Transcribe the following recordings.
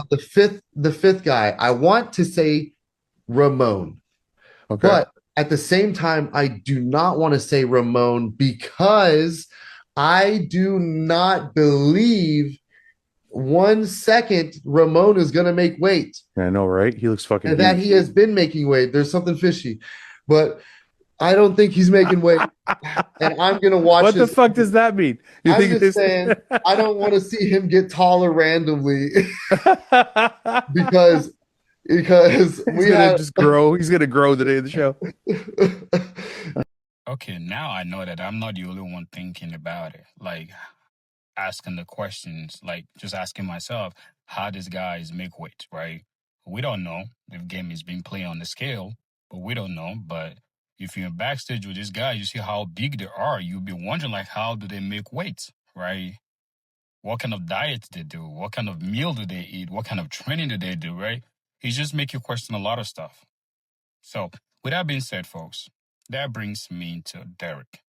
the fifth guy. I want to say Ramon, Okay. but at the same time, I do not want to say Ramon because I do not believe 1 second Ramon is going to make weight Yeah, I know, right? He looks fucking and that he huge. has been making weight. There's something fishy, but I don't think he's making weight. And I'm going to watch What the his. fuck does that mean? You I'm think just this? saying, I don't want to see him get taller randomly because He's we gonna had. just grow. He's gonna grow the day of the show. Okay, now I know that I'm not the only one thinking about it. Like asking the questions, like just asking myself, how these guys make weight, right? We don't know if game is being played on the scale, but we don't know. But if you're backstage with this guy, you see how big they are. You'll be wondering like, how do they make weight, right? What kind of diet they do? What kind of meal do they eat? What kind of training do they do, right? It just make you question a lot of stuff. So with that being said, folks, that brings me to Derek.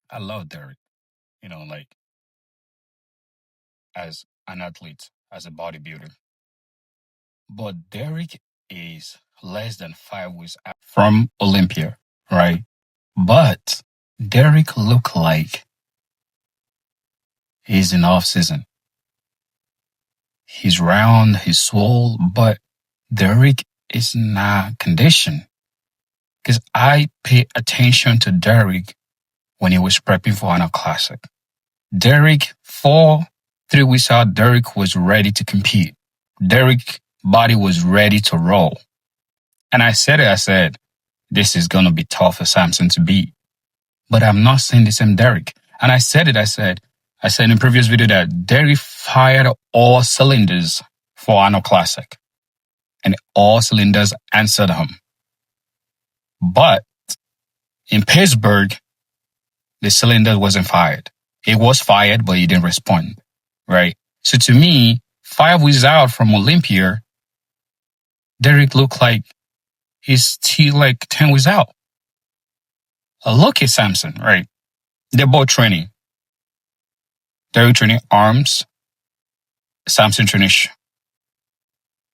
I love Derek, like as an athlete, as a bodybuilder. But Derek is less than 5 weeks out from Olympia, right? But Derek look like he's in off season. He's round, he's swole, but Derek is not conditioned. Because I pay attention to Derek when he was prepping for an classic. Derek, 3 weeks out, Derek was ready to compete. Derek body was ready to roll. And I said, this is going to be tough for Samson to beat. But I'm not saying the same Derek. And I said in previous video that Derek fired all cylinders for Arnold Classic. And all cylinders answered him. But in Pittsburgh, the cylinder wasn't fired. It was fired, but he didn't respond. Right? So to me, 5 weeks out from Olympia, Derek looked like he's still like 10 weeks out. Look at Samson, right? They're both training. Derek training arms, Samson training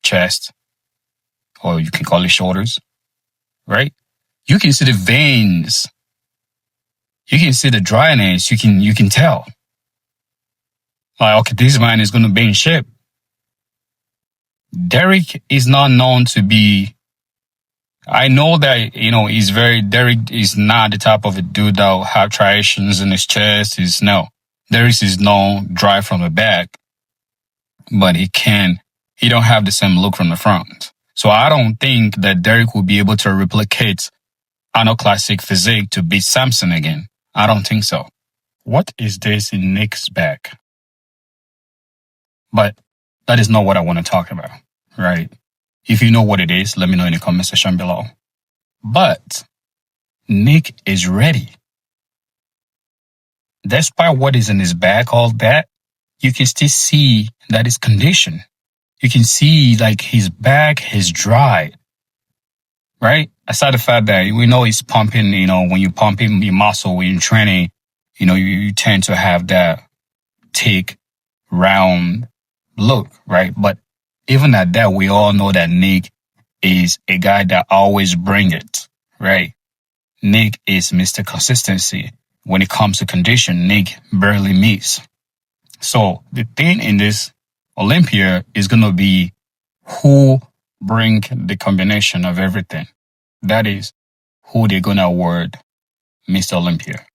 chest, or you can call it shoulders, right? You can see the veins. You can see the dryness. You can tell. Like, okay, this man is going to be in shape. Derek is not known to be. I know that, Derek is not the type of a dude that will have striations in his chest. No. Derek is known dry from the back, but he don't have the same look from the front. So I don't think that Derek will be able to replicate Arnold Classic physique to beat Samson again. I don't think so. What is this in Nick's back? But that is not what I want to talk about, right? If you know what it is, let me know in the comment section below. But Nick is ready. Despite what is in his back, all that, you can still see that it's conditioned. You can see like his back is dry, right? Aside the fact that we know he's pumping, when you pump him, your muscle, when you're training, you tend to have that thick, round look, right? But even at that, we all know that Nick is a guy that always bring it, right? Nick is Mr. Consistency. When it comes to condition, Nick barely meets. So the thing in this Olympia is going to be who bring the combination of everything. That is who they're going to award Mr. Olympia,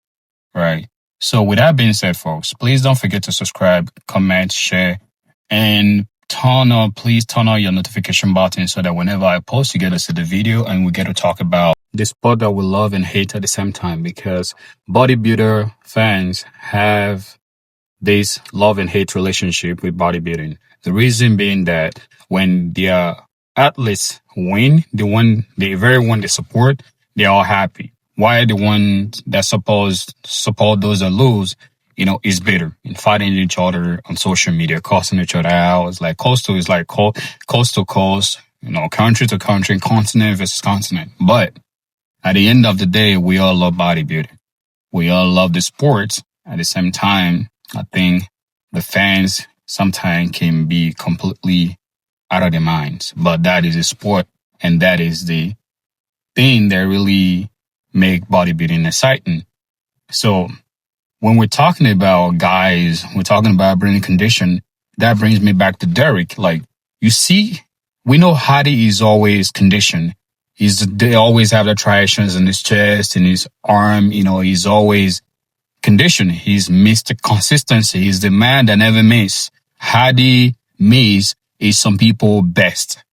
right? So with that being said, folks, please don't forget to subscribe, comment, share, and please turn on your notification button so that whenever I post, you get to see the video and we get to talk about the sport that we love and hate at the same time, because bodybuilder fans have this love and hate relationship with bodybuilding. The reason being that when their athletes win, the very one they support, they're all happy. Why the ones that support those that lose, is bitter and fighting each other on social media, cussing each other out. It's like coast to coast, country to country, continent versus continent. But at the end of the day, we all love bodybuilding. We all love the sport. At the same time, I think the fans sometimes can be completely out of their minds. But that is a sport, and that is the thing that really make bodybuilding exciting. So when we're talking about guys, we're talking about bringing condition, that brings me back to Derek. Like, you see, we know Hadi is always conditioned. They always have the striations in his chest, in his arm. He's always conditioned. He's Mr. Consistency. He's the man that never miss. Hadi miss is some people best.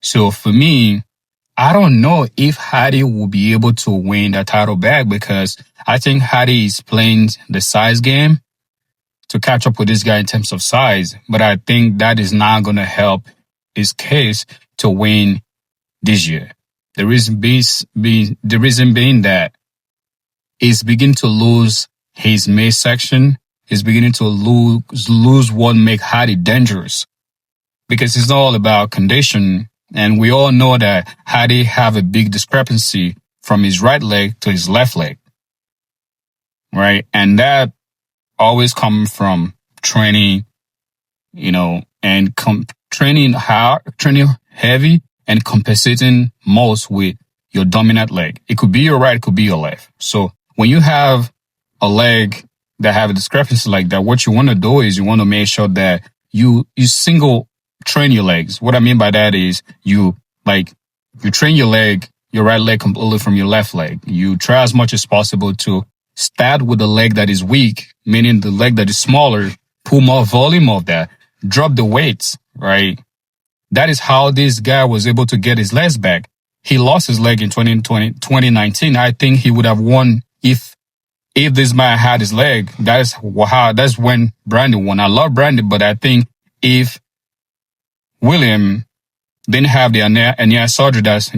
So for me, I don't know if Hadi will be able to win the title back, because I think Hadi is playing the size game to catch up with this guy in terms of size. But I think that is not going to help his case to win this year. The reason being that he's beginning to lose his midsection. He's beginning to lose what make Hadi dangerous, because it's all about condition. And we all know that Hadi have a big discrepancy from his right leg to his left leg, right? And that always comes from training, and training hard, training heavy, and compensating most with your dominant leg. It could be your right, it could be your left. So when you have a leg that have a discrepancy like that, what you want to do is you want to make sure that you single train your legs. What I mean by that is you train your right leg completely from your left leg. You try as much as possible to start with the leg that is weak, meaning the leg that is smaller, pull more volume of that, drop the weights, right? That is how this guy was able to get his legs back. He lost his leg in 2019. I think he would have won if this man had his leg. That's when Brandon won. I love Brandon, but I think if William didn't have the hernia surgery that's,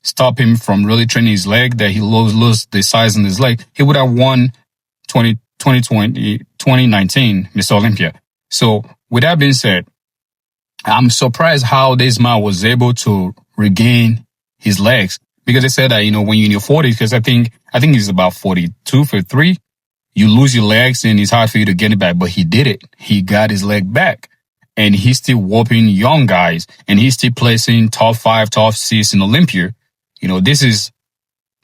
stop him from really training his leg, that he lose the size in his leg, he would have won 2019 Mr. Olympia. So with that being said, I'm surprised how this man was able to regain his legs, because they said that, when you're in your 40s, because I think he's about 42, 43, you lose your legs and it's hard for you to get it back. But he did it. He got his leg back, and he's still whooping young guys, and he's still placing top 5, top 6 in Olympia. This is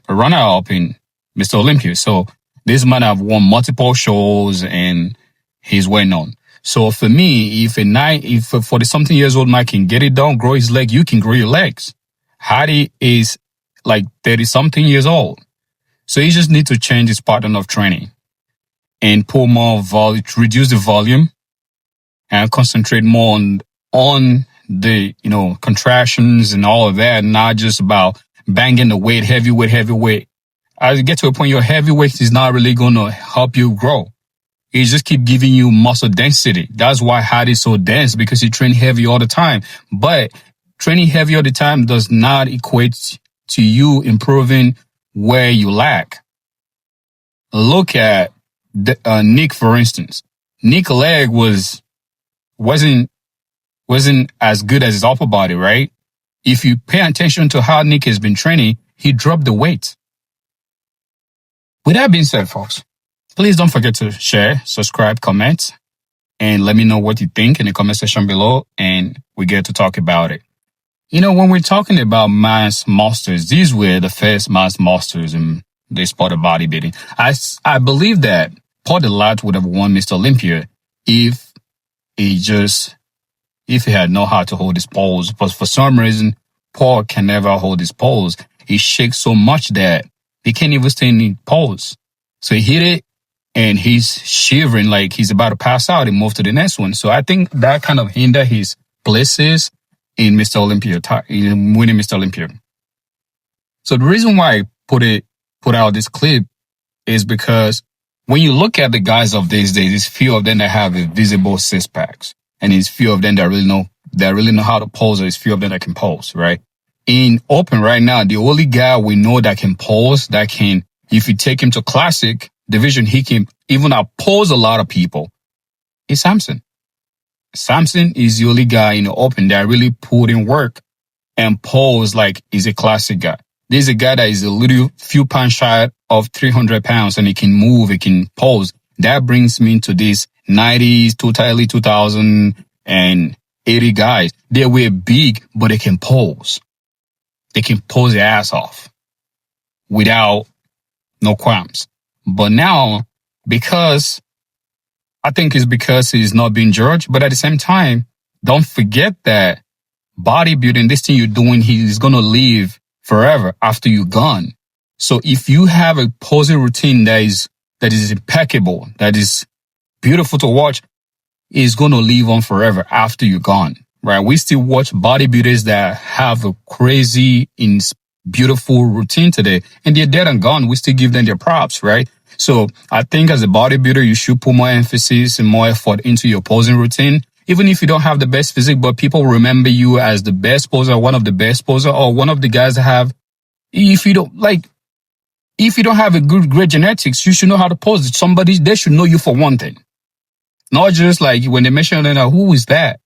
a runner-up in Mr. Olympia. So this man have won multiple shows and he's well known. So for me, if a 40-something years old man can get it done, grow his leg, you can grow your legs. Hadi is like 30-something years old. So he just need to change his pattern of training and put more volume, reduce the volume, and concentrate more on the, contractions and all of that, not just about banging the weight, heavy weight. As you get to a point, your heavyweight is not really going to help you grow. It just keep giving you muscle density. That's why Hadi is so dense, because he train heavy all the time. But training heavy all the time does not equate to you improving where you lack. Look at Nick, for instance. Nick's leg wasn't as good as his upper body, right? If you pay attention to how Nick has been training, he dropped the weight. With that being said, folks, please don't forget to share, subscribe, comment, and let me know what you think in the comment section below, and we get to talk about it. When we're talking about mass masters, these were the first mass masters in the sport of bodybuilding. I believe that Paul Delat would have won Mr. Olympia if he had know how to hold his pose. But for some reason, Paul can never hold his pose. He shakes so much that he can't even stay in the pose. So he hit it, and he's shivering like he's about to pass out and move to the next one. So I think that kind of hindered his places in Mr. Olympia, in winning Mr. Olympia. So the reason why I put out this clip is because when you look at the guys of these days, there's few of them that have a visible six packs, and there's few of them that really know how to pose. There's few of them that can pose, right? In open right now, the only guy we know that can pose, if you take him to classic division, he can even oppose a lot of people, is Samson. Samson is the only guy in the open that really put in work and pose like he's a classic guy. This is a guy that is a few pounds shy of 300 pounds, and he can move, he can pose. That brings me to this 90s, early 2000, and 80 guys. They were big, but they can pose. They can pose their ass off without no qualms. But now, because I think it's because he's not being judged, but at the same time, don't forget that bodybuilding, this thing you're doing, he's going to live forever after you're gone. So if you have a posing routine that is impeccable, that is beautiful to watch, it's going to live on forever after you're gone, right? We still watch bodybuilders that have a crazy, beautiful routine today, and they're dead and gone. We still give them their props, right? So I think as a bodybuilder, you should put more emphasis and more effort into your posing routine. Even if you don't have the best physique, but people remember you as the best poser, one of the best poser, or one of the guys that have, if you don't have a great genetics, you should know how to pose. They should know you for one thing. Not just like when they mention it, who is that?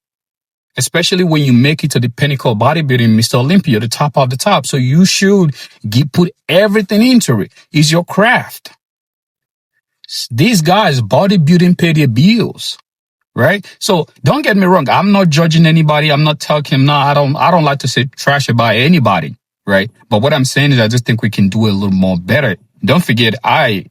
Especially when you make it to the pinnacle of bodybuilding, Mr. Olympia, the top of the top. So you should put everything into it. It's your craft. These guys, bodybuilding pay their bills, right? So don't get me wrong. I'm not judging anybody. I'm not talking, no, I don't like to say trash about anybody, right? But what I'm saying is I just think we can do it a little more better. Don't forget, I'm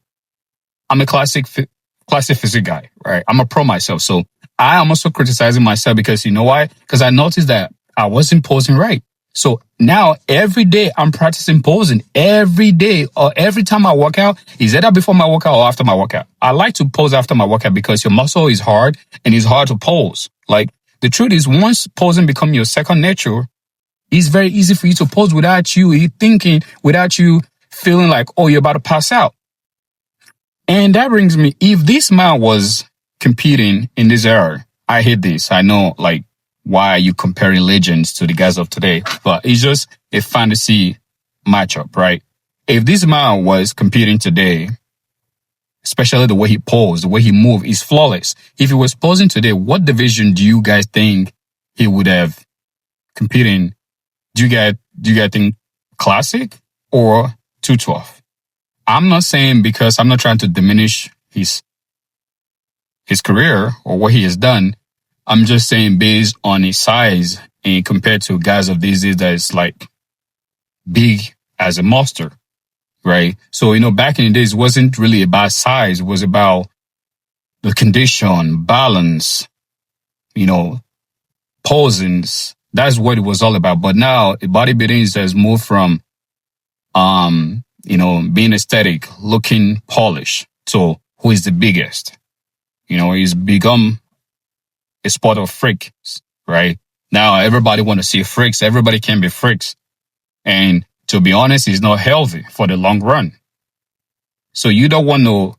a classic physique guy, right? I'm a pro myself. So I am also criticizing myself because you know why? Because I noticed that I wasn't posing right. So now every day I'm practicing posing every day or every time I work out. Is either before my workout or after my workout. I like to pose after my workout because your muscle is hard and it's hard to pose. Like the truth is once posing become your second nature, it's very easy for you to pose without you thinking, without you feeling like, oh, you're about to pass out. And that brings me, if this man was competing in this era, I hate this. I know, like, why are you comparing legends to the guys of today? But it's just a fantasy matchup, right? If this man was competing today, especially the way he posed, the way he moved, is flawless. If he was posing today, what division do you guys think he would have competing? Do you guys think classic or 212? I'm not saying because I'm not trying to diminish his career or what he has done. I'm just saying based on his size and compared to guys of these days that is like big as a monster, right? So, back in the days, it wasn't really about size. It was about the condition, balance, posings. That's what it was all about. But now bodybuilding has moved from, being aesthetic, looking polished to who is the biggest. It's become a sport of freaks, right? Now everybody want to see freaks. Everybody can be freaks. And to be honest, it's not healthy for the long run. So you don't want to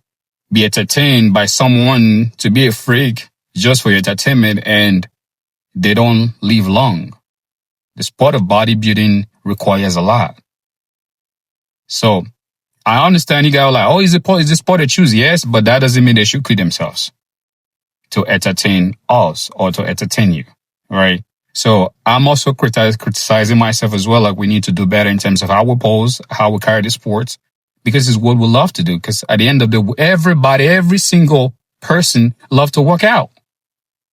be entertained by someone to be a freak just for your entertainment and they don't live long. The sport of bodybuilding requires a lot. So I understand you guys are like, oh, is this sport to choose? Yes, but that doesn't mean they should quit themselves to entertain us or to entertain you, right? So I'm also criticizing myself as well. Like we need to do better in terms of how we pose, how we carry the sports, because it's what we love to do. Because at the end of the day, every single person love to work out,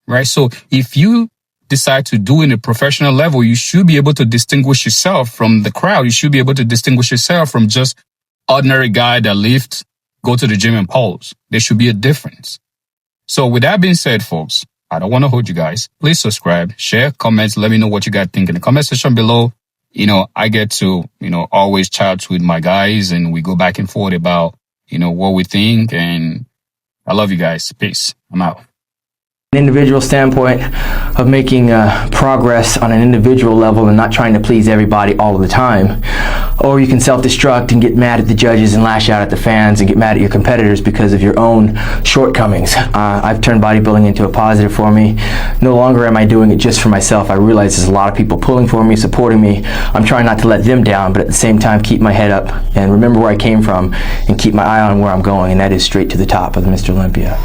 right? So if you decide to do in a professional level, you should be able to distinguish yourself from the crowd. You should be able to distinguish yourself from just ordinary guy that lifts, go to the gym and pose. There should be a difference. So with that being said, folks, I don't want to hold you guys. Please subscribe, share, comment, let me know what you guys think in the comment section below. I get to, always chat with my guys and we go back and forth about, what we think. And I love you guys. Peace. I'm out. An individual standpoint of making progress on an individual level and not trying to please everybody all of the time. Or you can self-destruct and get mad at the judges and lash out at the fans and get mad at your competitors because of your own shortcomings. I've turned bodybuilding into a positive for me. No longer am I doing it just for myself. I realize there's a lot of people pulling for me, supporting me. I'm trying not to let them down, but at the same time keep my head up and remember where I came from and keep my eye on where I'm going, and that is straight to the top of the Mr. Olympia.